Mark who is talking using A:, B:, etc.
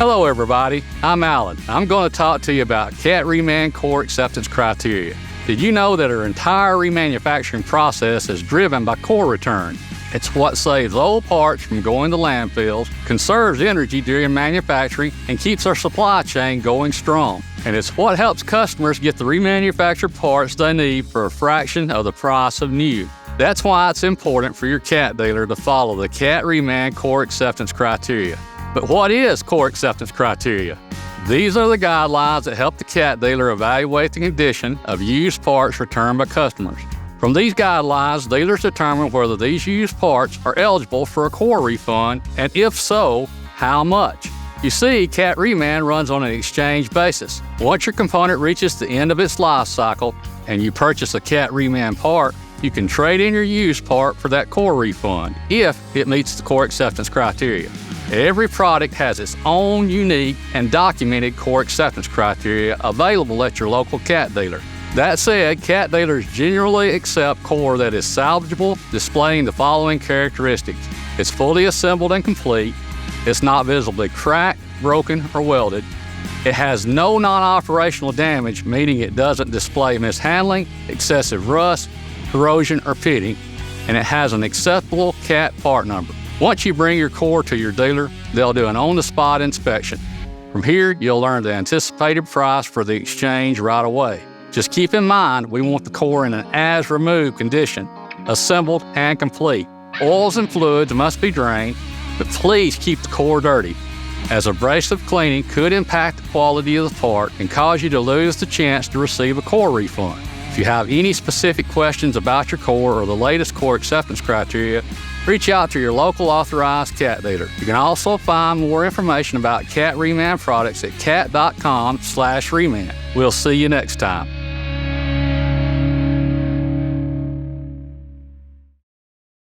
A: Hello everybody, I'm Alan. I'm going to talk to you about Cat Reman core acceptance criteria. Did you know that our entire remanufacturing process is driven by core return? It's what saves old parts from going to landfills, conserves energy during manufacturing, and keeps our supply chain going strong. And it's what helps customers get the remanufactured parts they need for a fraction of the price of new. That's why it's important for your cat dealer to follow the Cat Reman core acceptance criteria. But what is core acceptance criteria? These are the guidelines that help the cat dealer evaluate the condition of used parts returned by customers. From these guidelines, dealers determine whether these used parts are eligible for a core refund, and if so, how much. You see, Cat Reman runs on an exchange basis. Once your component reaches the end of its life cycle and you purchase a Cat Reman part, you can trade in your used part for that core refund if it meets the core acceptance criteria. Every product has its own unique and documented core acceptance criteria available at your local cat dealer. That said, cat dealers generally accept core that is salvageable, displaying the following characteristics. It's fully assembled and complete. It's not visibly cracked, broken, or welded. It has no non-operational damage, meaning it doesn't display mishandling, excessive rust, corrosion, or pitting, and it has an acceptable cat part number. Once you bring your core to your dealer, they'll do an on-the-spot inspection. From here, you'll learn the anticipated price for the exchange right away. Just keep in mind, we want the core in an as-removed condition, assembled and complete. Oils and fluids must be drained, but please keep the core dirty, as abrasive cleaning could impact the quality of the part and cause you to lose the chance to receive a core refund. If you have any specific questions about your core or the latest core acceptance criteria, reach out to your local authorized cat dealer. You can also find more information about Cat Reman products at cat.com/reman. We'll see you next time.